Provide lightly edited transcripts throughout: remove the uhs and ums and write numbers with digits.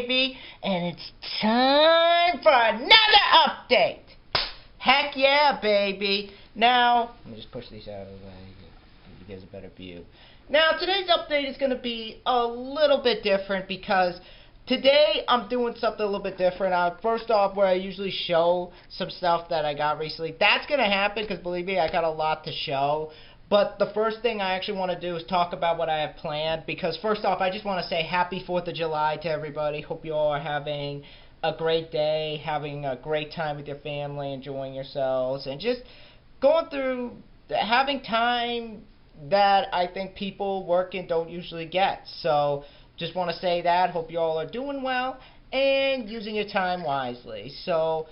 baby, and it's time for another update. Heck yeah, baby. Now, let me just push these out of the way, give you guys a better view. Now, today's update is going to be a little bit different because today I'm doing something a little bit different. First off, where I usually show some stuff that I got recently, that's going to happen because, believe me, I got a lot to show. But the first thing I actually want to do is talk about what I have planned, because first off, I just want to say happy 4th of July to everybody. Hope you all are having a great day, having a great time with your family, enjoying yourselves, and just going through, having time that I think people working don't usually get. So just want to say that. Hope you all are doing well and using your time wisely. So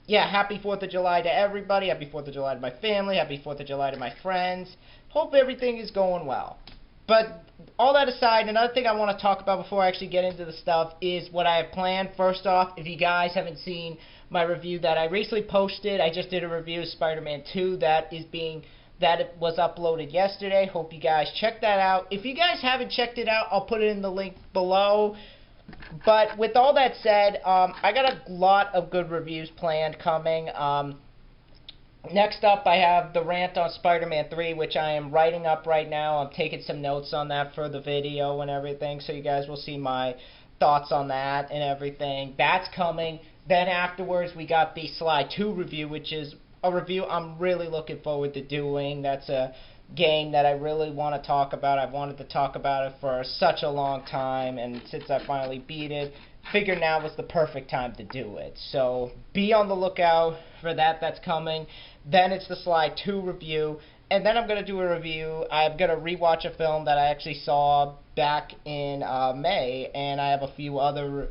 yeah, happy 4th of July to everybody. Happy 4th of July to my family. Happy 4th of July to my friends. Hope everything is going well. But all that aside, another thing I want to talk about before I actually get into the stuff is what I have planned. First off, if you guys haven't seen my review that I recently posted, I just did a review of Spider-Man 2 that it was uploaded yesterday. Hope you guys check that out. If you guys haven't checked it out, I'll put it in the link below. But with all that said, I got a lot of good reviews planned coming. Next up, I have the rant on Spider-Man 3, which I am writing up right now. I'm taking some notes on that for the video and everything, so you guys will see my thoughts on that and everything. That's coming. Then afterwards, we got the Sly 2 review, which is a review I'm really looking forward to doing. That's a game that I really want to talk about. I've wanted to talk about it for such a long time, and since I finally beat it, figured now was the perfect time to do it. So be on the lookout for that. That's coming. Then it's the Sly 2 review, and then I'm going to do a review. I'm going to rewatch a film that I actually saw back in May, and I have a few other,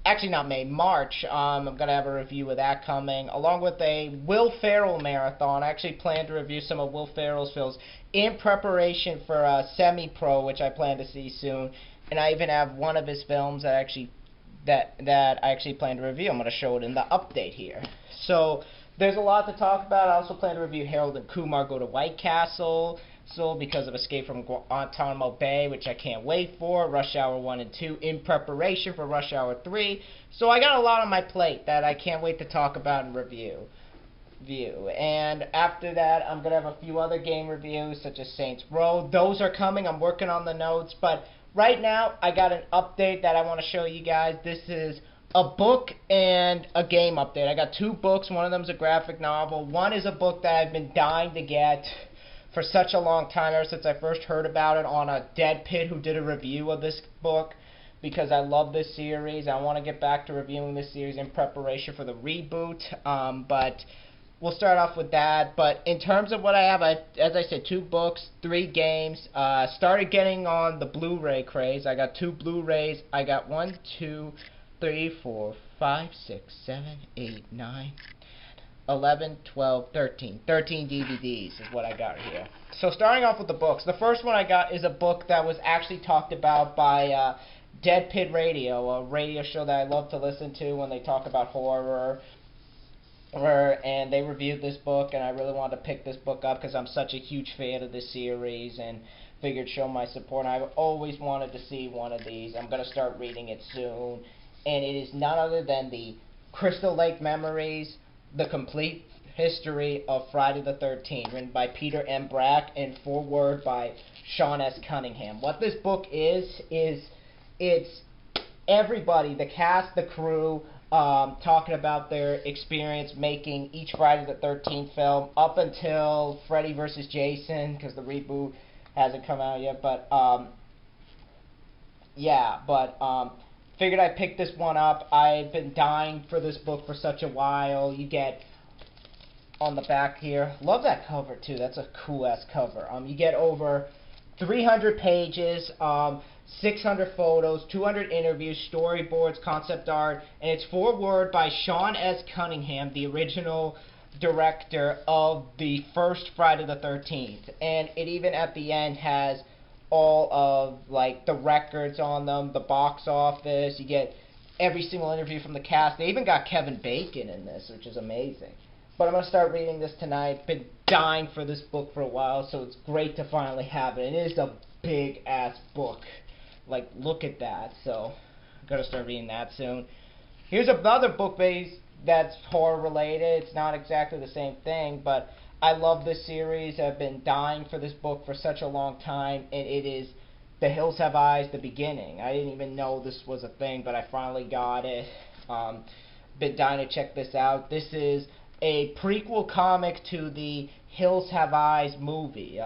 actually not May, March. I'm going to have a review of that coming, along with a Will Ferrell marathon. I actually plan to review some of Will Ferrell's films in preparation for Semi-Pro, which I plan to see soon. And I even have one of his films that I actually plan to review. I'm going to show it in the update here. So there's a lot to talk about. I also plan to review Harold and Kumar Go to White Castle, because of Escape from Guantanamo Bay, which I can't wait for, Rush Hour 1 and 2, in preparation for Rush Hour 3. So I got a lot on my plate that I can't wait to talk about and review. And after that, I'm going to have a few other game reviews, such as Saints Row. Those are coming. I'm working on the notes. But right now, I got an update that I want to show you guys. This is a book and a game update. I got 2 books. One of them is a graphic novel. One is a book that I've been dying to get for such a long time, ever since I first heard about it on a Dead Pit who did a review of this book, because I love this series. I want to get back to reviewing this series in preparation for the reboot, but we'll start off with that. But in terms of what I have, as I said, 2 books, 3 games. Started getting on the Blu-ray craze. I got 2 Blu-rays. I got 1, 2, 3, 4, 5, 6, 7, 8, 9, 11, 12, 13. 13 DVDs is what I got here. So starting off with the books. The first one I got is a book that was actually talked about by Dead Pit Radio, a radio show that I love to listen to when they talk about horror. And they reviewed this book, and I really wanted to pick this book up because I'm such a huge fan of this series and figured show my support. I've always wanted to see one of these. I'm going to start reading it soon. And it is none other than the Crystal Lake Memories, The Complete History of Friday the 13th, written by Peter M. Brack and foreword by Sean S. Cunningham. What this book is it's everybody, the cast, the crew, talking about their experience making each Friday the 13th film up until Freddy vs. Jason, because the reboot hasn't come out yet. But figured I'd pick this one up. I've been dying for this book for such a while. You get on the back here, love that cover too. That's a cool ass cover. You get over 300 pages, 600 photos, 200 interviews, storyboards, concept art, and it's foreword by Sean S. Cunningham, the original director of the first Friday the 13th. And it even at the end has all of like the records on them, the box office. You get every single interview from the cast. They even got Kevin Bacon in this, which is amazing. But I'm going to start reading this tonight. Been dying for this book for a while, so it's great to finally have it. It is a big-ass book. Like, look at that. So, Gonna start reading that soon. Here's another book that's horror related. It's not exactly the same thing, but I love this series. I've been dying for this book for such a long time, and it is The Hills Have Eyes, The Beginning. I didn't even know this was a thing, but I finally got it. Been dying to check this out. This is a prequel comic to the Hills Have Eyes movie,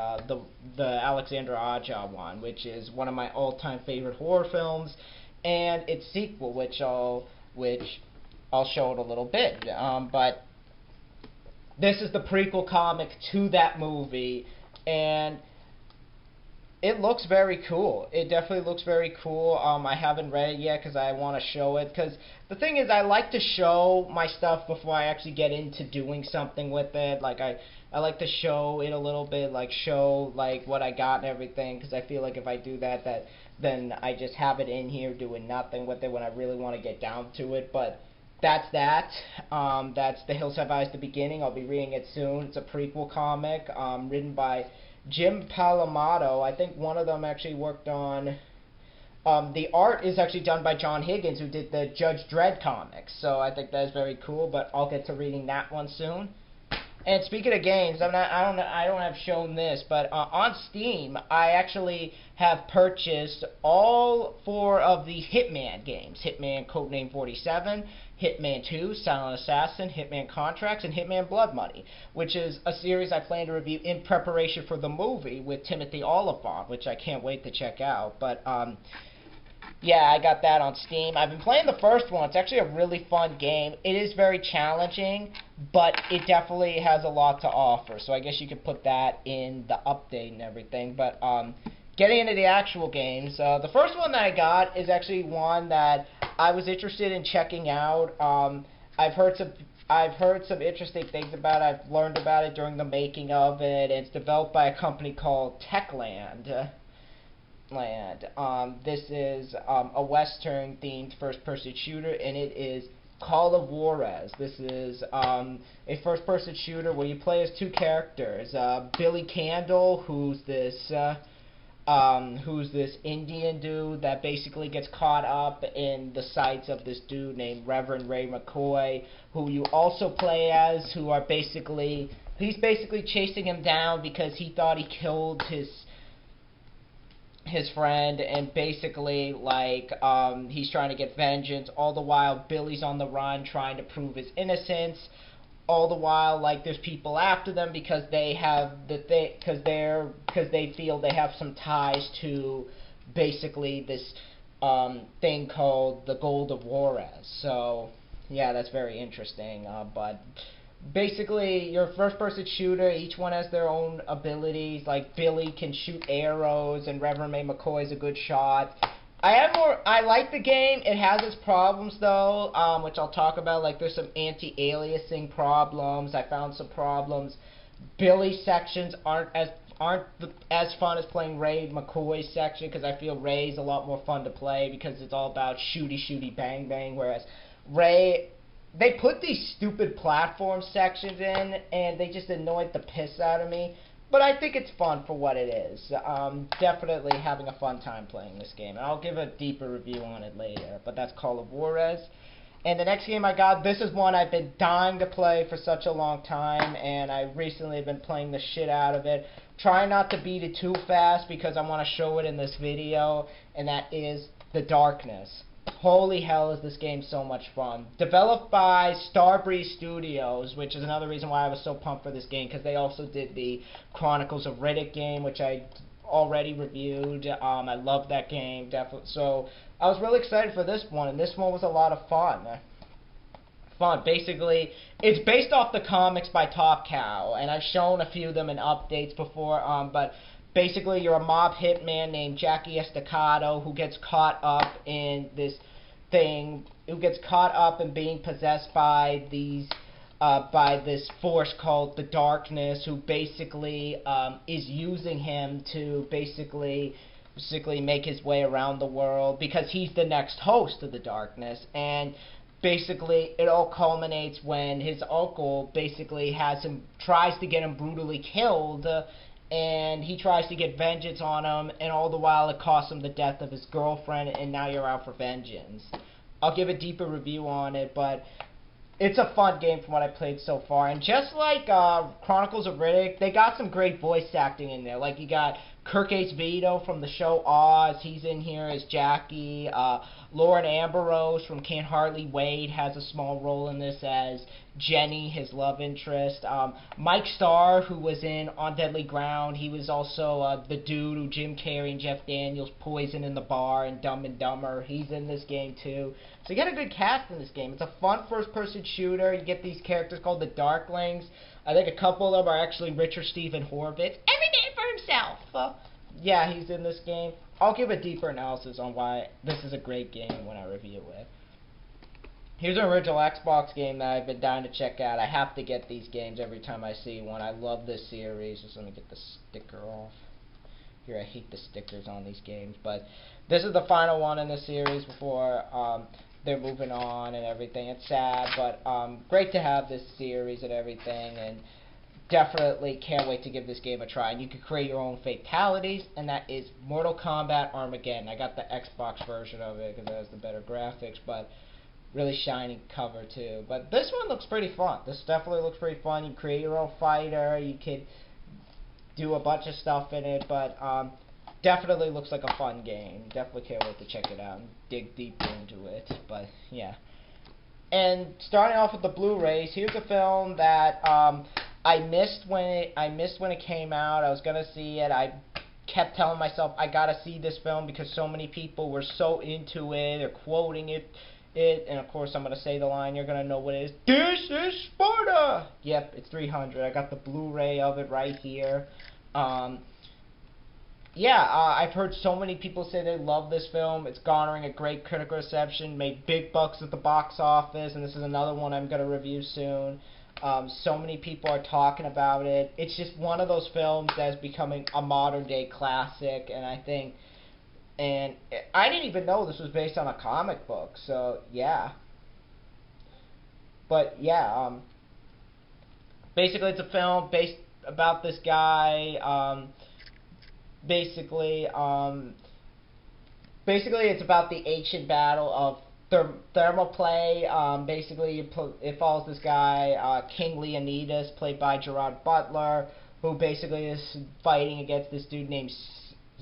the Alexander Aja one, which is one of my all-time favorite horror films, and its sequel, which I'll show in a little bit. But this is the prequel comic to that movie, and it looks very cool. It definitely looks very cool. I haven't read it yet because I want to show it. Because the thing is, I like to show my stuff before I actually get into doing something with it. Like, I like to show it a little bit, like, show, like, what I got and everything. Because I feel like if I do that, then I just have it in here doing nothing with it when I really want to get down to it. But that's that. That's The Hills Have Eyes, The Beginning. I'll be reading it soon. It's a prequel comic written by Jim Palamato. I think one of them actually worked on... the art is actually done by John Higgins, who did the Judge Dredd comics. So I think that is very cool, but I'll get to reading that one soon. And speaking of games, I don't have shown this, but on Steam, I actually have purchased all 4 of the Hitman games. Hitman Codename 47, Hitman 2, Silent Assassin, Hitman Contracts, and Hitman Blood Money, which is a series I plan to review in preparation for the movie with Timothy Olyphant, which I can't wait to check out. But, yeah, I got that on Steam. I've been playing the first one. It's actually a really fun game. It is very challenging, but it definitely has a lot to offer. So I guess you could put that in the update and everything. But getting into the actual games, the first one that I got is actually one that I was interested in checking out. I've heard some interesting things about it. I've learned about it during the making of it. It's developed by a company called Techland. This is a Western-themed first-person shooter, and it is Call of Juarez. This is a first-person shooter where you play as 2 characters. Billy Candle, who's this Indian dude that basically gets caught up in the sights of this dude named Reverend Ray McCoy, who you also play as, he's basically chasing him down because he thought he killed his friend, and basically, like, he's trying to get vengeance. All the while, Billy's on the run trying to prove his innocence. All the while, like, there's people after them because they feel they have some ties to basically this thing called the Gold of Juarez. So yeah, that's very interesting. But basically, you're a first-person shooter. Each one has their own abilities. Like, Billy can shoot arrows, and Reverend May McCoy is a good shot. I like the game. It has its problems, though, which I'll talk about. Like, there's some anti-aliasing problems. I found some problems. Billy's sections aren't as fun as playing Ray McCoy's section, because I feel Ray's a lot more fun to play because it's all about shooty, bang, bang, whereas Ray... They put these stupid platform sections in, and they just annoyed the piss out of me. But I think it's fun for what it is. Definitely having a fun time playing this game. And I'll give a deeper review on it later. But that's Call of Juarez. And the next game I got, this is one I've been dying to play for such a long time. And I recently have been playing the shit out of it. Try not to beat it too fast because I want to show it in this video. And that is The Darkness. Holy hell, is this game so much fun. Developed by Starbreeze Studios, which is another reason why I was so pumped for this game, because they also did the Chronicles of Riddick game, which I already reviewed. I love that game, definitely. So I was really excited for this one, and this one was a lot of fun. Basically, it's based off the comics by Top Cow, and I've shown a few of them in updates before, but basically, you're a mob hitman named Jackie Estacado who gets caught up in this thing, who gets caught up in being possessed by this force called the Darkness, who basically is using him to basically make his way around the world because he's the next host of the Darkness. And basically, it all culminates when his uncle basically tries to get him brutally killed. and he tries to get vengeance on him, and all the while it costs him the death of his girlfriend, and now you're out for vengeance. I'll give a deeper review on it, but it's a fun game from what I played so far. And just like Chronicles of Riddick, they got some great voice acting in there. Like, you got Kirk Vito from the show Oz. He's in here as Jackie. Lauren Ambrose from Can't Hardly Wait has a small role in this as Jenny, his love interest. Mike Starr, who was in On Deadly Ground, he was also the dude who Jim Carrey and Jeff Daniels poisoned in the bar in Dumb and Dumber. He's in this game too. So you got a good cast in this game. It's a fun first-person shooter. You get these characters called the Darklings. I think a couple of them are actually Richard Stephen Horvitz. Every day for himself. Yeah, he's in this game. I'll give a deeper analysis on why this is a great game when I review it. Here's an original Xbox game that I've been dying to check out. I have to get these games every time I see one. I love this series. Just let me get the sticker off. Here, I hate the stickers on these games. But this is the final one in the series before they're moving on and everything. It's sad, but great to have this series and everything. And definitely can't wait to give this game a try. And you can create your own fatalities, and that is Mortal Kombat Armageddon. I got the Xbox version of it because it has the better graphics, but really shiny cover too. But this one looks pretty fun. This definitely looks pretty fun. You create your own fighter. You could do a bunch of stuff in it, but definitely looks like a fun game. Definitely can't wait to check it out and dig deeper into it. But yeah. And starting off with the Blu-rays, here's a film that I missed when it came out. I was gonna see it. I kept telling myself I gotta see this film because so many people were so into it. They're quoting it, and of course I'm gonna say the line. You're gonna know what it is. This is Sparta. Yep, it's 300. I got the Blu-ray of it right here. Yeah, I've heard so many people say they love this film. It's garnering a great critical reception, made big bucks at the box office, and this is another one I'm going to review soon. So many people are talking about it. It's just one of those films that's becoming a modern-day classic, and I think... And I didn't even know this was based on a comic book, so yeah. But yeah, basically it's a film based about this guy... Basically, it's about the ancient battle of Thermopylae. Basically, it follows this guy, King Leonidas, played by Gerard Butler, who basically is fighting against this dude named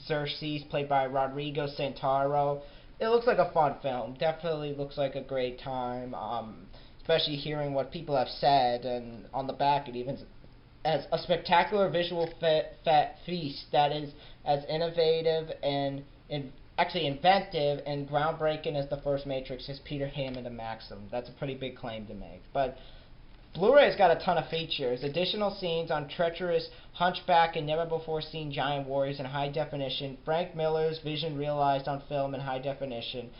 Xerxes, played by Rodrigo Santoro. It looks like a fun film. Definitely looks like a great time, especially hearing what people have said, and on the back it even as a spectacular visual feast that is as innovative and actually inventive and groundbreaking as the first Matrix is Peter Hammond and Maxim. That's a pretty big claim to make. But Blu-ray's got a ton of features. Additional scenes on treacherous hunchback and never-before-seen giant warriors in high definition. Frank Miller's vision realized on film in high definition.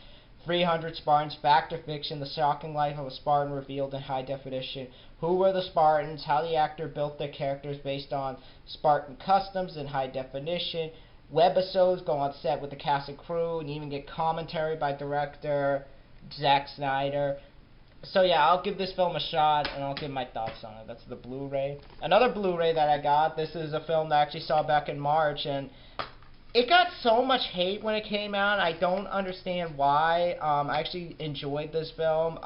300 Spartans, fact or fiction, the shocking life of a Spartan revealed in high definition. Who were the Spartans, how the actor built their characters based on Spartan customs in high definition. Webisodes go on set with the cast and crew, and even get commentary by director Zack Snyder. So yeah, I'll give this film a shot, and I'll give my thoughts on it. That's the Blu-ray. Another Blu-ray that I got, this is a film that I actually saw back in March, and it got so much hate when it came out. I don't understand why. I actually enjoyed this film.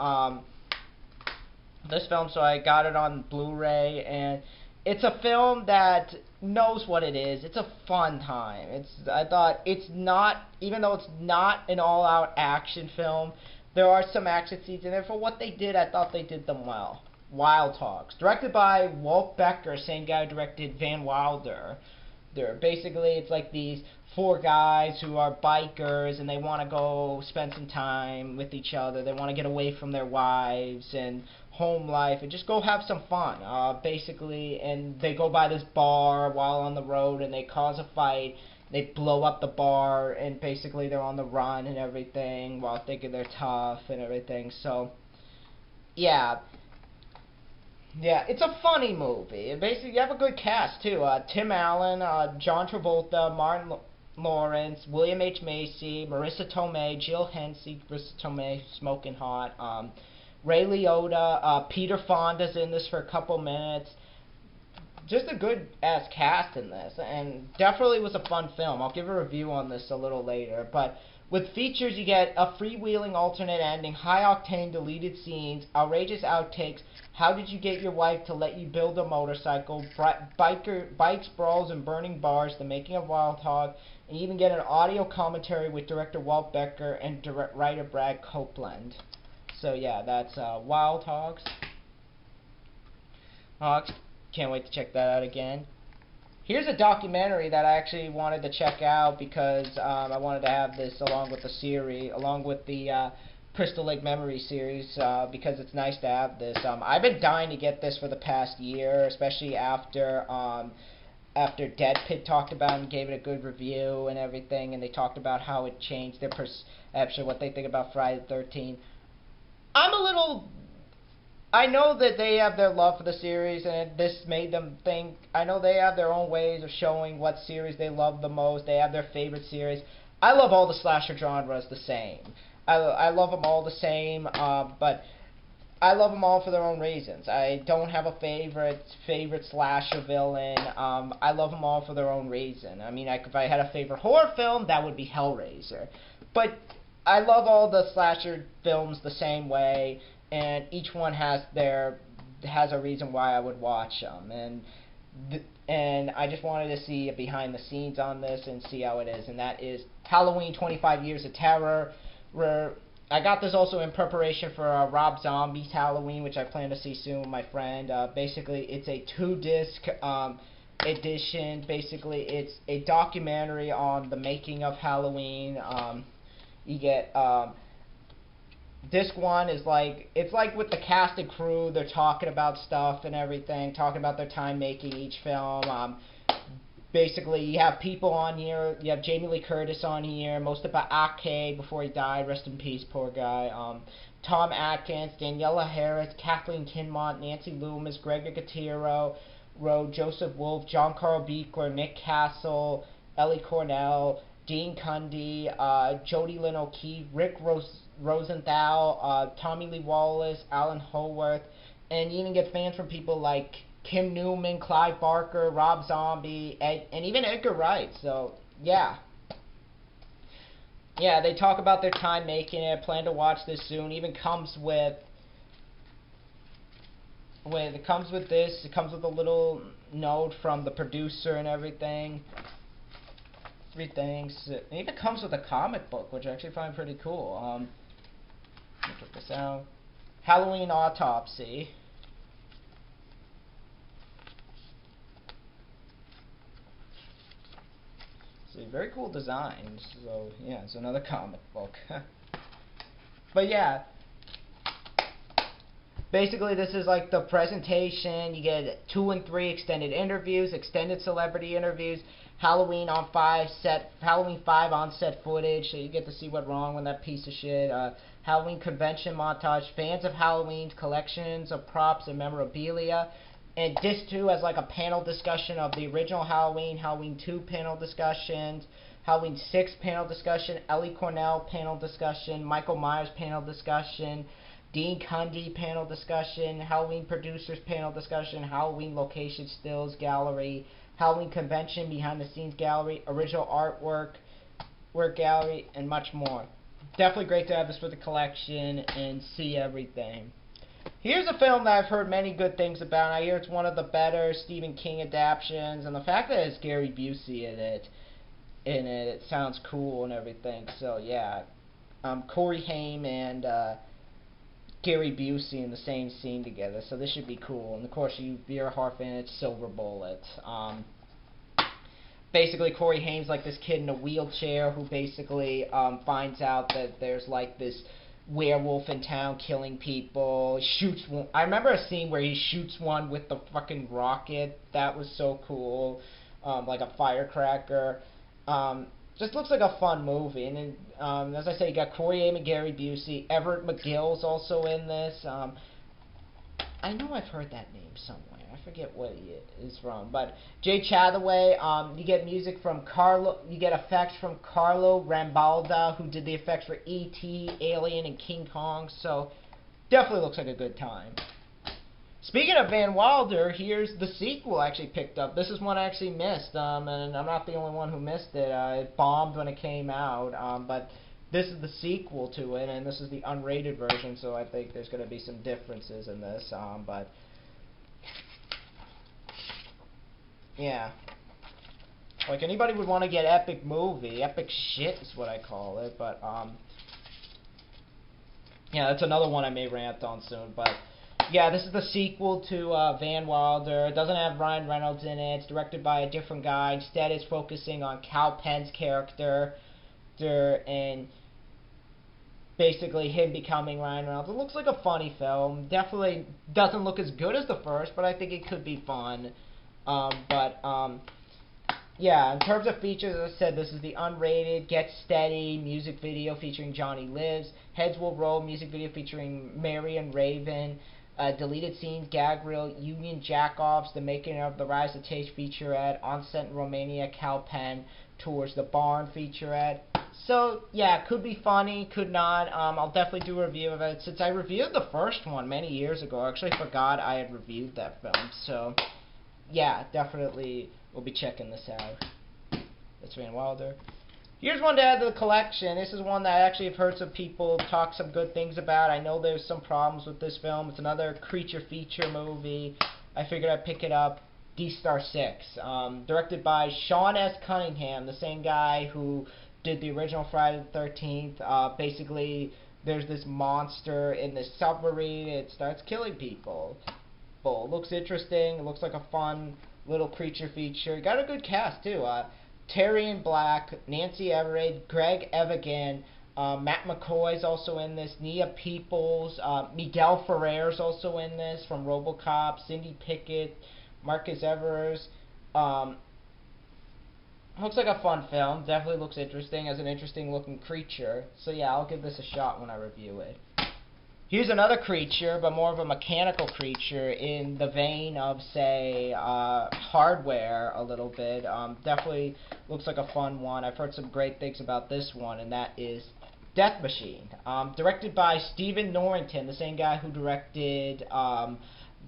So I got it on Blu-ray, and it's a film that knows what it is. It's a fun time. I thought it's not, even though it's not an all-out action film, there are some action scenes in there. For what they did, I thought they did them well. Wild Hogs, directed by Walt Becker, same guy who directed Van Wilder. Basically, it's like these 4 guys who are bikers, and they want to go spend some time with each other. They want to get away from their wives and home life and just go have some fun, basically. And they go by this bar while on the road, and they cause a fight. They blow up the bar, and basically they're on the run and everything while thinking they're tough and everything. So, yeah. Yeah, it's a funny movie. Basically, you have a good cast, too. Tim Allen, John Travolta, Martin Lawrence, William H. Macy, Marissa Tomei, Jill Hensey, Marissa Tomei, smoking hot, Ray Liotta, Peter Fonda's in this for a couple minutes. just a good ass cast in this, and definitely was a fun film. I'll give a review on this a little later, but with features you get a freewheeling alternate ending, high octane deleted scenes, outrageous outtakes, how did you get your wife to let you build a motorcycle, bikes, brawls, and burning bars, the making of Wild Hog, and you even get an audio commentary with director Walt Becker and writer Brad Copeland. So yeah, that's Wild Hogs. Can't wait to check that out again. Here's a documentary that I actually wanted to check out because I wanted to have this along with the series, along with the Crystal Lake Memory series, because it's nice to have this. I've been dying to get this for the past year, especially after Dead Pit talked about and gave it a good review and everything, and they talked about how it changed their perception, what they think about Friday the 13th. I know that they have their love for the series, and this made them think. I know they have their own ways of showing what series they love the most. They have their favorite series. I love all the slasher genres the same. I love them all the same, but I love them all for their own reasons. I don't have a favorite slasher villain. I love them all for their own reason. I mean, if I had a favorite horror film, that would be Hellraiser. But I love all the slasher films the same way, and each one has a reason why I would watch them. And I just wanted to see a behind the scenes on this and see how it is. And that is Halloween 25 Years of Terror. I got this also in preparation for Rob Zombie's Halloween, which I plan to see soon with my friend. Basically, it's a 2-disc edition. Basically, it's a documentary on the making of Halloween. You get disc 1 is it's like with the cast and crew, they're talking about stuff and everything, talking about their time making each film. Basically, you have people on here. You have Jamie Lee Curtis on here, Moustapha Akkad before he died. Rest in peace, poor guy. Tom Atkins, Daniela Harris, Kathleen Kinmont, Nancy Loomis, Greg Nicotero, Joseph Wolf, John Carl Buechler, Nick Castle, Ellie Cornell, Dean Cundy, Jodie Lynn O'Keefe, Rick Rosenthal, Tommy Lee Wallace, Alan Howarth, and you even get fans from people like Kim Newman, Clive Barker, Rob Zombie, and even Edgar Wright. So yeah, they talk about their time making it. Plan to watch this soon. Even comes with it comes with a little note from the producer and everything. 3 things. It even comes with a comic book, which I actually find pretty cool. Let me check this out. Halloween Autopsy. See, very cool designs. So yeah, it's another comic book. But yeah, basically this is like the presentation. You get 2 and 3 extended interviews, extended celebrity interviews, Halloween 5 on set footage, so you get to see what's wrong with that piece of shit. Halloween convention montage, fans of Halloween's collections of props and memorabilia. And Disc 2 has like a panel discussion of the original Halloween, Halloween 2 panel discussions, Halloween 6 panel discussion, Ellie Cornell panel discussion, Michael Myers panel discussion, Dean Cundy panel discussion, Halloween producers panel discussion, Halloween location stills gallery, Halloween convention behind the scenes gallery, original artwork gallery, and much more. Definitely great to have this for the collection and see everything. Here's a film that I've heard many good things about. I hear it's one of the better Stephen King adaptations, and the fact that it's Gary Busey in it sounds cool and everything. So yeah, Corey Haim and Gary Busey in the same scene together, so this should be cool. And of course, if you're a horror fan, it's Silver Bullet. Basically, Corey Haim's like this kid in a wheelchair who basically finds out that there's like this werewolf in town killing people. Shoots one. I remember a scene where he shoots one with the fucking rocket. That was so cool, like a firecracker. Just looks like a fun movie. And then, as I say, you got Corey Haim and Gary Busey. Everett McGill's also in this. I know I've heard that name somewhere. I forget what he is from. But Jay Chathaway, you get music from you get effects from Carlo Rambalda, who did the effects for E.T., Alien, and King Kong. So definitely looks like a good time. Speaking of Van Wilder, here's the sequel I actually picked up. This is one I actually missed, and I'm not the only one who missed it. It bombed when it came out, but this is the sequel to it, and this is the unrated version, so I think there's going to be some differences in this, but yeah. Like, anybody would want to get epic movie. Epic shit is what I call it, but, yeah, that's another one I may rant on soon, but yeah, this is the sequel to Van Wilder. It doesn't have Ryan Reynolds in it. It's directed by a different guy. Instead, it's focusing on Kal Penn's character and basically him becoming Ryan Reynolds. It looks like a funny film. Definitely doesn't look as good as the first, but I think it could be fun. Yeah, in terms of features, as I said, this is the unrated, Get Steady music video featuring Johnny Lives, Heads Will Roll music video featuring Marion Raven, deleted scenes, gag reel, Union Jackoffs, the making of the Rise of Tage featurette, On Set in Romania, Kal Penn tours the barn featurette. So yeah, could be funny, could not. I'll definitely do a review of it. Since I reviewed the first one many years ago, I actually forgot I had reviewed that film. So yeah, definitely we'll be checking this out. That's Van Wilder. Here's one to add to the collection. This is one that I actually have heard some people talk some good things about. I know there's some problems with this film. It's another creature feature movie. I figured I'd pick it up. D-Star 6. Directed by Sean S. Cunningham, the same guy who did the original Friday the 13th. Basically, there's this monster in this submarine. It starts killing people. Well, it looks interesting. It looks like a fun little creature feature. Got a good cast, too. Terry Black, Nancy Everett, Greg Evigan, Matt McCoy's also in this, Nia Peoples, Miguel Ferrer's also in this from RoboCop, Cindy Pickett, Marcus Evers. Looks like a fun film. Definitely looks interesting. Has an interesting looking creature. So yeah, I'll give this a shot when I review it. Here's another creature, but more of a mechanical creature in the vein of, say, Hardware a little bit. Definitely looks like a fun one. I've heard some great things about this one, and that is Death Machine. Directed by Stephen Norrington, the same guy who directed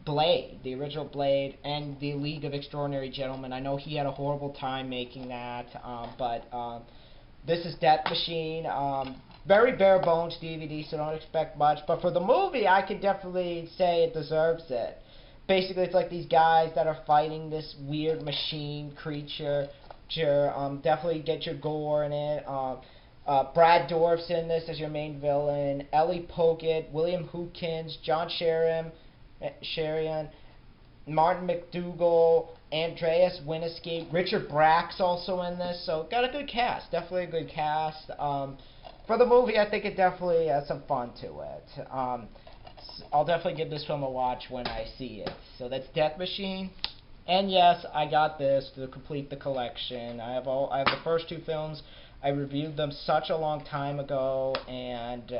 Blade, the original Blade, and The League of Extraordinary Gentlemen. I know he had a horrible time making that, but this is Death Machine. Very bare bones DVD, so don't expect much. But for the movie, I could definitely say it deserves it. Basically, it's like these guys that are fighting this weird machine creature. Definitely get your gore in it. Brad Dourif's in this as your main villain. Ellie Pocket, William Hootkins, John Sherian, Martin McDougall, Andreas Winnesky, Richard Brack's also in this. So got a good cast. Definitely a good cast. For the movie, I think it definitely has some fun to it. I'll definitely give this film a watch when I see it. So that's Death Machine. And yes, I got this to complete the collection. I have the first two films. I reviewed them such a long time ago, and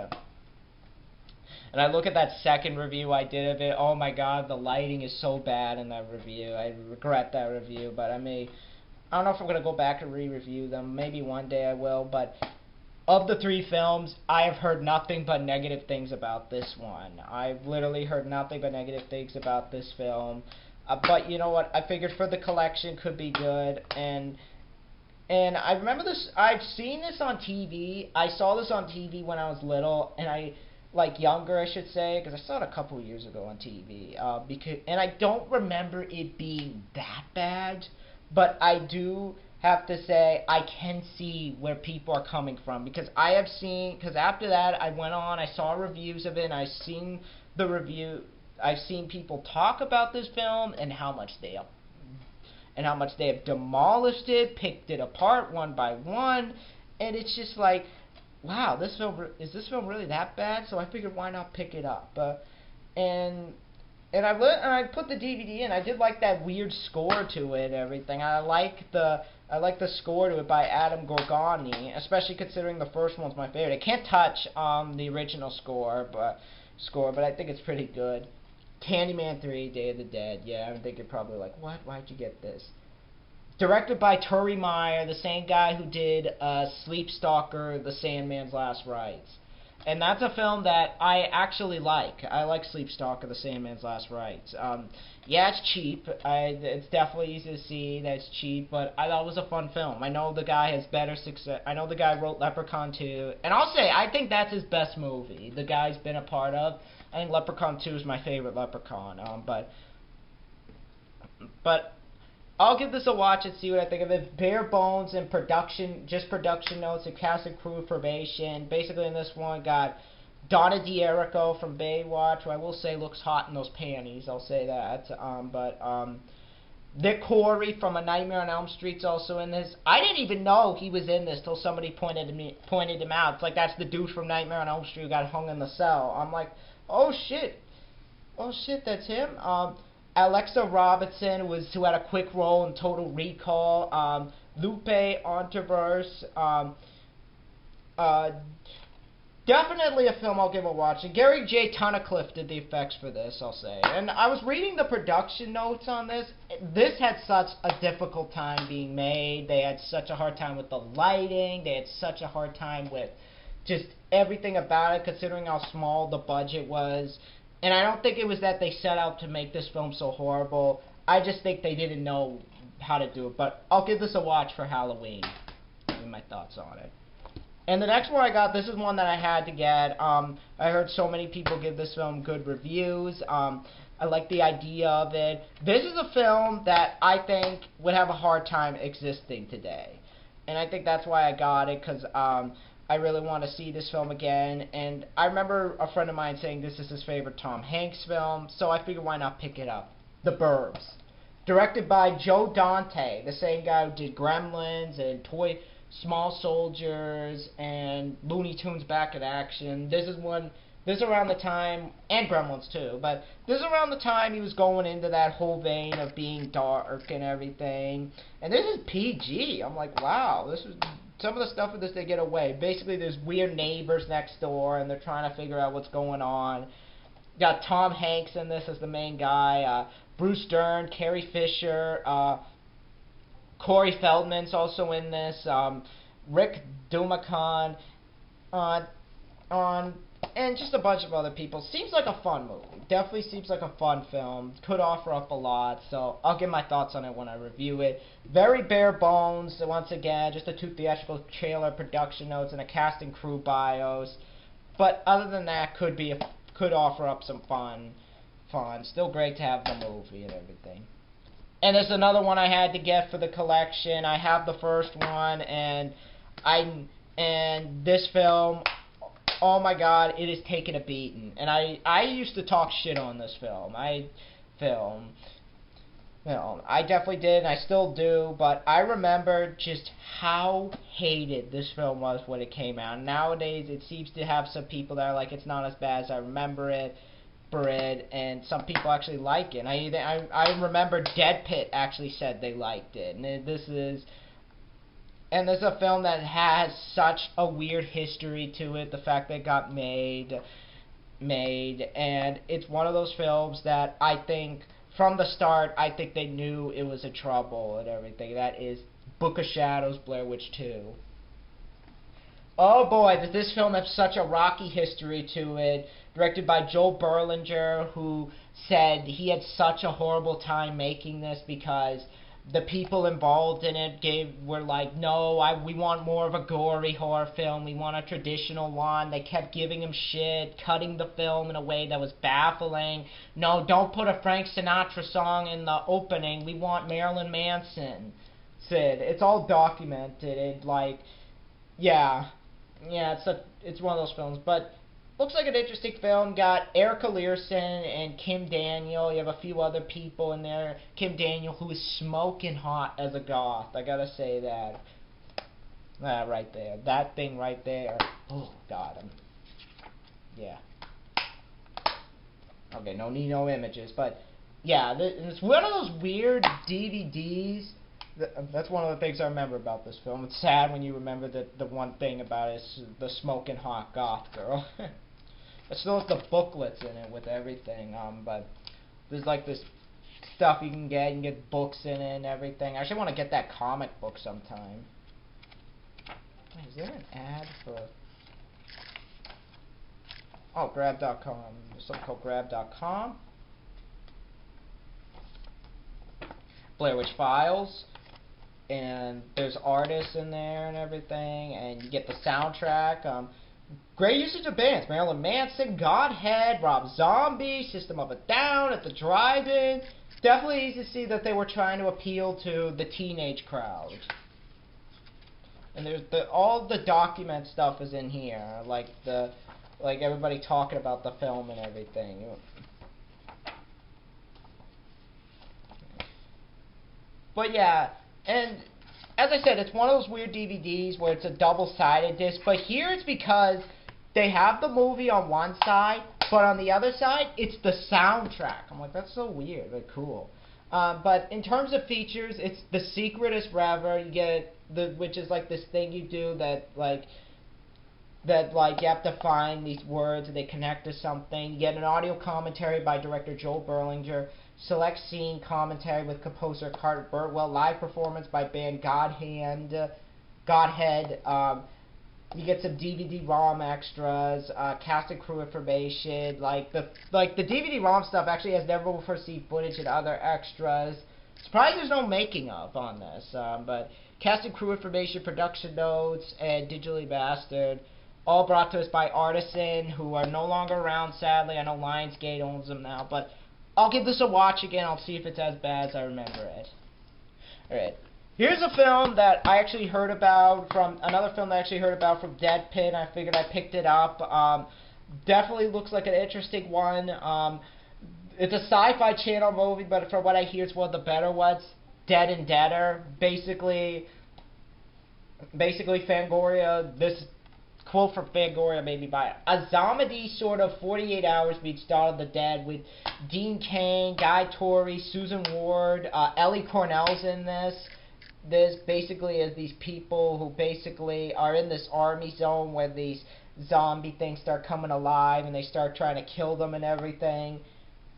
I look at that second review I did of it. Oh my God, the lighting is so bad in that review. I regret that review, but I don't know if I'm gonna go back and re-review them. Maybe one day I will, but. Of the three films, I have heard nothing but negative things about this one. I've literally heard nothing but negative things about this film. But you know what? I figured for the collection could be good. And I remember this. I've seen this on TV. I saw this on TV when I was little, and younger, I should say, because I saw it a couple years ago on TV. And I don't remember it being that bad, but I do have to say I can see where people are coming from, because after that I went on, I saw reviews of it, and I've seen people talk about this film and how much they have demolished it, picked it apart one by one, and it's just like, wow, is this film really that bad? So I figured, why not pick it up? And I put the DVD in. I did like that weird score to it and everything. I like the score to it by Adam Gorgani, especially considering the first one's my favorite. I can't touch the original score, but I think it's pretty good. Candyman 3, Day of the Dead. Yeah, I'm thinking probably like, what? Why'd you get this? Directed by Turi Meyer, the same guy who did Sleep Stalker, The Sandman's Last Rites. And that's a film that I actually like. I like Sleep Stalker, The Sandman's Last Rites. Yeah, it's cheap. It's definitely easy to see that it's cheap, but I thought it was a fun film. I know the guy has better success. I know the guy wrote Leprechaun 2, and I'll say, I think that's his best movie the guy's been a part of. I think Leprechaun 2 is my favorite Leprechaun, but I'll give this a watch and see what I think of it. Bare bones and production, just production notes and cast and crew information. Basically, in this one, got Donna D'Errico from Baywatch, who I will say looks hot in those panties. I'll say that. Nick Corey from A Nightmare on Elm Street's also in this. I didn't even know he was in this till somebody pointed him out. It's like, that's the douche from Nightmare on Elm Street who got hung in the cell. I'm like, oh shit, that's him. Alexa Robinson who had a quick role in Total Recall. Lupe Ontiverse. Definitely a film I'll give a watch. And Gary J. Tunnicliffe did the effects for this, I'll say. And I was reading the production notes on this. This had such a difficult time being made. They had such a hard time with the lighting. They had such a hard time with just everything about it, considering how small the budget was. And I don't think it was that they set out to make this film so horrible. I just think they didn't know how to do it. But I'll give this a watch for Halloween. Give my thoughts on it. And the next one I got, this is one that I had to get. I heard so many people give this film good reviews. I like the idea of it. This is a film that I think would have a hard time existing today. And I think that's why I got it, because I really want to see this film again. And I remember a friend of mine saying this is his favorite Tom Hanks film, so I figured why not pick it up. The Burbs. Directed by Joe Dante, the same guy who did Gremlins and Small Soldiers and Looney Tunes Back in Action. This is around the time, and Gremlins too, but this is around the time he was going into that whole vein of being dark and everything. And this is PG. I'm like, wow, this is some of the stuff with this they get away. Basically, there's weird neighbors next door, and they're trying to figure out what's going on. Got Tom Hanks in this as the main guy. Bruce Dern, Carrie Fisher, Corey Feldman's also in this. Rick Dumacan, and just a bunch of other people. Seems like a fun movie. Definitely seems like a fun film. Could offer up a lot, so I'll give my thoughts on it when I review it. Very bare bones, once again, just a 2 theatrical trailer, production notes, and a cast and crew bios. But other than that, could offer up some fun. Still great to have the movie and everything. And there's another one I had to get for the collection. I have the first one, and this film, oh my god, it is taking a beating. And I used to talk shit on this film. I definitely did, and I still do, but I remember just how hated this film was when it came out. Nowadays, it seems to have some people that are like, it's not as bad as I remember it, and some people actually like it. I remember Dead Pit actually said they liked it, and this is a film that has such a weird history to it, the fact that it got made, and it's one of those films that I think, from the start, I think they knew it was a trouble and everything. That is Book of Shadows, Blair Witch 2. Oh boy, does this film have such a rocky history to it. Directed by Joel Berlinger, who said he had such a horrible time making this because the people involved in it were like, no, we want more of a gory horror film. We want a traditional one. They kept giving him shit, cutting the film in a way that was baffling. No, don't put a Frank Sinatra song in the opening. We want Marilyn Manson. Said it's all documented. It's one of those films, but looks like an interesting film. Got Erica Learson and Kim Daniel. You have a few other people in there. Kim Daniel, who is smoking hot as a goth. I gotta say that. Right there. That thing right there. Oh, God. Yeah. Okay, no need no images, but yeah, it's one of those weird DVDs. That's one of the things I remember about this film. It's sad when you remember that the one thing about it is the smoking hot goth girl. It still has the booklets in it with everything, but there's like this stuff you can get. You can get books in it and everything. I actually want to get that comic book sometime. Wait, is there an ad for... Oh, Grab.com. There's something called Grab.com. Blair Witch Files. And there's artists in there and everything. And you get the soundtrack. Great usage of bands. Marilyn Manson, Godhead, Rob Zombie, System of a Down, At the Drive-In. Definitely easy to see that they were trying to appeal to the teenage crowd. And there's all the document stuff is in here, like everybody talking about the film and everything. But yeah, and as I said, it's one of those weird DVDs where it's a double-sided disc. But here it's because they have the movie on one side, but on the other side, it's the soundtrack. I'm like, that's so weird, but cool. But in terms of features, it's The Secret is Forever. You get which is like this thing you do that you have to find these words and they connect to something. You get an audio commentary by director Joel Berlinger, select scene commentary with composer Carter Burwell, live performance by band Godhead. You get some DVD-ROM extras, cast and crew information. Like the DVD-ROM stuff actually has never before seen footage and other extras. Surprised there's no making of on this, but cast and crew information, production notes, and digitally mastered. All brought to us by Artisan, who are no longer around, sadly. I know Lionsgate owns them now, but I'll give this a watch again. I'll see if it's as bad as I remember it. Alright. Here's a film that I actually heard about from another film that I actually heard about from Deadpin. I figured I picked it up. Definitely looks like an interesting one. It's a Sci-Fi Channel movie, but from what I hear, it's one of the better ones. Dead and Deader. Basically Fangoria. This quote from Fangoria made me buy it. A zombie sort of 48 Hours meets Dawn of the Dead with Dean Cain, Guy Torry, Susan Ward, Ellie Cornell's in this. This basically is these people who basically are in this army zone where these zombie things start coming alive and they start trying to kill them and everything.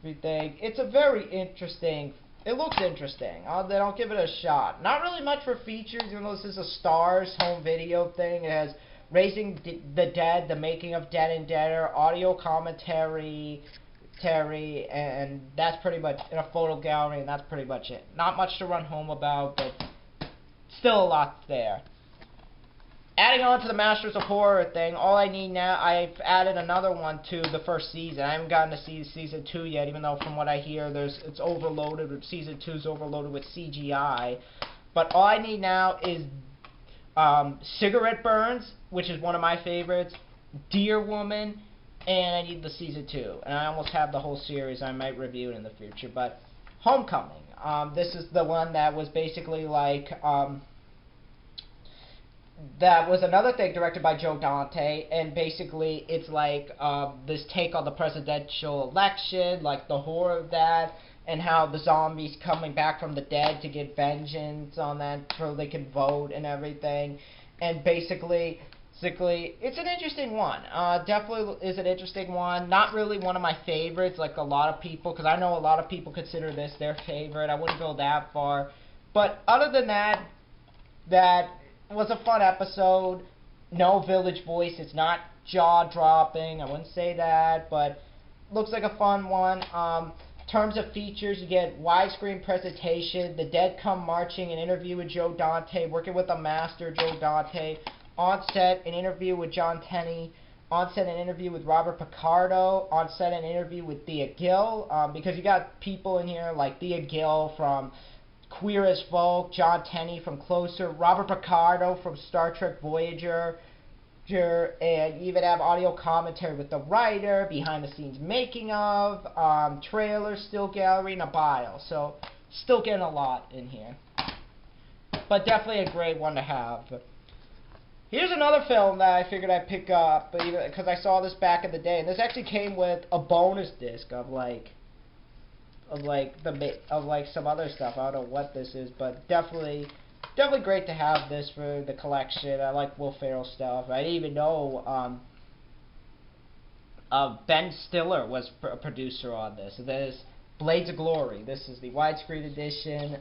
It's a very interesting. It looks interesting. Then I'll give it a shot. Not really much for features, even though this is a Starz home video thing. It has Raising the Dead, The Making of Dead and Deader, audio commentary, and that's pretty much in a photo gallery, and that's pretty much it. Not much to run home about, but still a lot there. Adding on to the Masters of Horror thing, all I need now, I've added another one to the first season. I haven't gotten to see season 2 yet, even though from what I hear, it's overloaded with season 2's overloaded with CGI. But all I need now is Cigarette Burns, which is one of my favorites, Deer Woman, and I need the season 2. And I almost have the whole series. I might review it in the future. But Homecoming. This is the one that was basically like that was another thing directed by Joe Dante, and basically it's like this take on the presidential election, like the horror of that, and how the zombies coming back from the dead to get vengeance on that so they can vote and everything. And basically it's an interesting one. Definitely is an interesting one. Not really one of my favorites like a lot of people, because I know a lot of people consider this their favorite. I wouldn't go that far. But other than that, that was a fun episode. No Village Voice. It's not jaw-dropping. I wouldn't say that, but looks like a fun one. In terms of features, you get widescreen presentation, The Dead Come Marching, an interview with Joe Dante, working with a master, Joe Dante. On set, an interview with John Tenney. On set, an interview with Robert Picardo. On set, an interview with Thea Gill. Because you got people in here like Thea Gill from Queer as Folk, John Tenney from Closer, Robert Picardo from Star Trek Voyager, and you even have audio commentary with the writer, behind the scenes making of, trailers, still gallery, and a bio. So, still getting a lot in here. But definitely a great one to have. Here's another film that I figured I'd pick up, because I saw this back in the day, and this actually came with a bonus disc of some other stuff. I don't know what this is, but definitely great to have this for the collection. I like Will Ferrell stuff. I didn't even know Ben Stiller was a producer on this. There's Blades of Glory. This is the widescreen edition.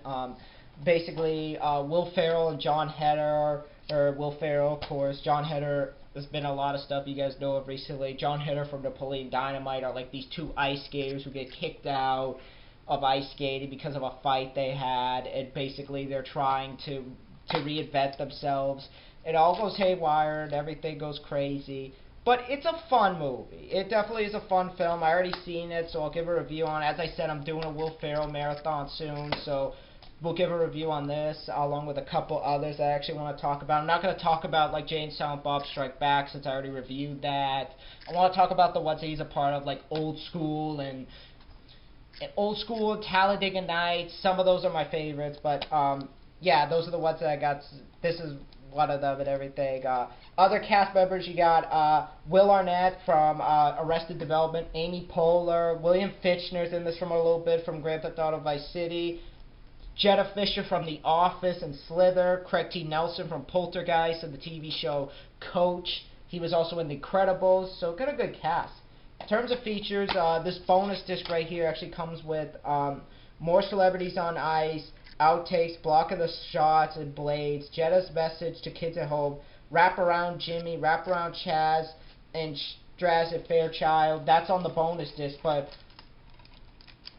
Basically, Will Ferrell and Jon Heder or Will Ferrell, of course. Jon Heder. There's been a lot of stuff you guys know of recently. Jon Heder from Napoleon Dynamite are like these two ice skaters who get kicked out of ice skating because of a fight they had, and basically they're trying to reinvent themselves. It all goes haywire and everything goes crazy. But it's a fun movie. It definitely is a fun film. I already seen it, so I'll give a review on it. As I said, I'm doing a Will Ferrell marathon soon, so we'll give a review on this, along with a couple others that I actually want to talk about. I'm not going to talk about like Jay and Silent Bob Strike Back, since I already reviewed that. I want to talk about the ones that he's a part of, like Old School and Talladega Nights. Some of those are my favorites, but yeah, those are the ones that I got. This is one of them and everything. Other cast members, you got Will Arnett from Arrested Development, Amy Poehler, William Fichtner's in this from a little bit from Grand Theft Auto Vice City, Jetta Fisher from The Office and Slither, Craig T. Nelson from Poltergeist and the TV show Coach. He was also in The Incredibles, so got a good cast. In terms of features, this bonus disc right here actually comes with more celebrities on ice, outtakes, block of the shots and blades, Jetta's message to kids at home, Wraparound Jimmy, Wraparound Chaz, and Straz and Fairchild. That's on the bonus disc, but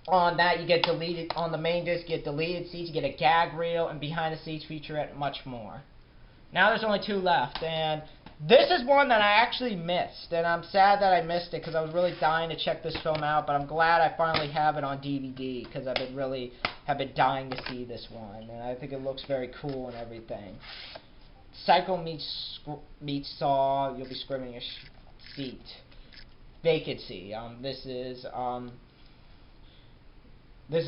on that you get deleted. On the main disc, you get deleted scenes, you get a gag reel, and behind the scenes featurette, and much more. Now there's only 2 left, and this is one that I actually missed, and I'm sad that I missed it because I was really dying to check this film out, but I'm glad I finally have it on DVD because I've been dying to see this one, and I think it looks very cool and everything. Psycho meets Saw. You'll be screaming your seat. Vacancy. This is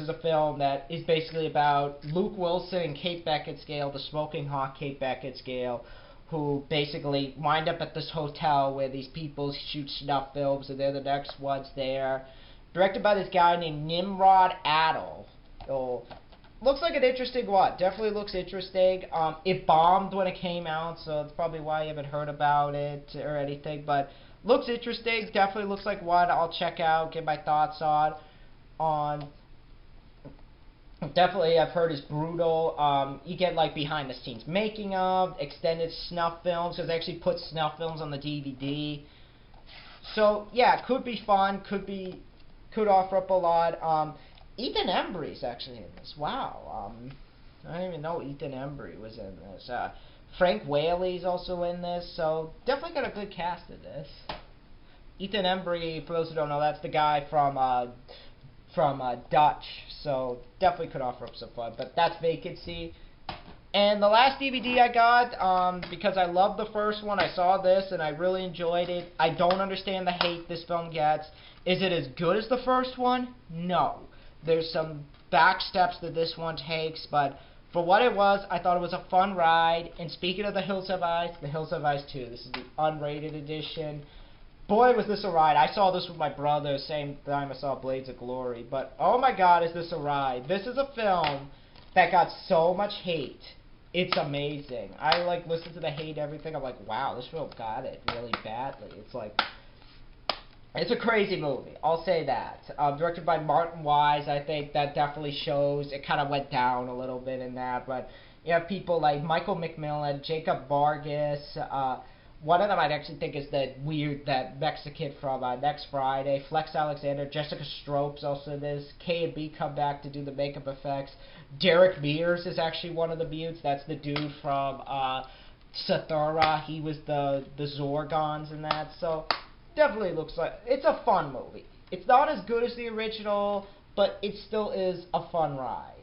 a film that is basically about Luke Wilson and Kate Beckinsale, the smoking hot Kate Beckinsale, who basically wind up at this hotel where these people shoot snuff films, and they're the next ones there. Directed by this guy named Nimrod Adel. So, looks like an interesting one. Definitely looks interesting. It bombed when it came out, so that's probably why you haven't heard about it or anything. But looks interesting. Definitely looks like one I'll check out, get my thoughts on. Definitely, I've heard is brutal. You get like behind the scenes making of, extended snuff films, because they actually put snuff films on the DVD. So yeah, could be fun. Could offer up a lot. Ethan Embry's actually in this. Wow. I didn't even know Ethan Embry was in this. Frank Whaley's also in this. So definitely got a good cast in this. Ethan Embry, for those who don't know, that's the guy from Dutch, so definitely could offer up some fun. But that's Vacancy. And the last DVD I got, because I loved the first one, I saw this and I really enjoyed it. I don't understand the hate this film gets. Is it as good as the first one? No. There's some back steps that this one takes, but for what it was, I thought it was a fun ride. And speaking of The Hills Have Eyes, The Hills Have Eyes 2. This is the unrated edition. Boy, was this a ride. I saw this with my brother same time I saw Blades of Glory. But, oh my god, is this a ride. This is a film that got so much hate. It's amazing. I, like, listened to the hate everything. I'm like, wow, this film got it really badly. It's like, it's a crazy movie. I'll say that. Directed by Martin Wise. I think that definitely shows. It kind of went down a little bit in that. But you have people like Michael McMillan, Jacob Vargas, one of them I'd actually think is that Mexican from Next Friday. Flex Alexander, Jessica Stropes also in this. K&B come back to do the makeup effects. Derek Mears is actually one of the mutes. That's the dude from Sathura. He was the Zorgons in that. So definitely looks like it's a fun movie. It's not as good as the original, but it still is a fun ride.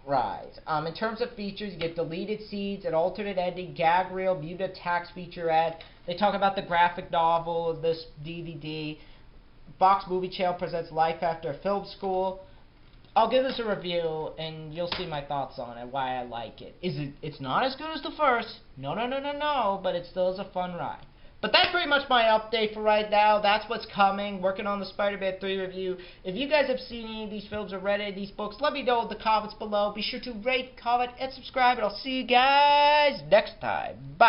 In terms of features, you get deleted scenes, an alternate ending, gag reel, muted text featurette. They talk about the graphic novel of this DVD. Fox Movie Channel presents Life After Film School. I'll give this a review, and you'll see my thoughts on it, why I like it. It's not as good as the first. No, but it still is a fun ride. But that's pretty much my update for right now. That's what's coming. Working on the Spider-Man 3 review. If you guys have seen any of these films or read any of these books, let me know in the comments below. Be sure to rate, comment, and subscribe, and I'll see you guys next time. Bye.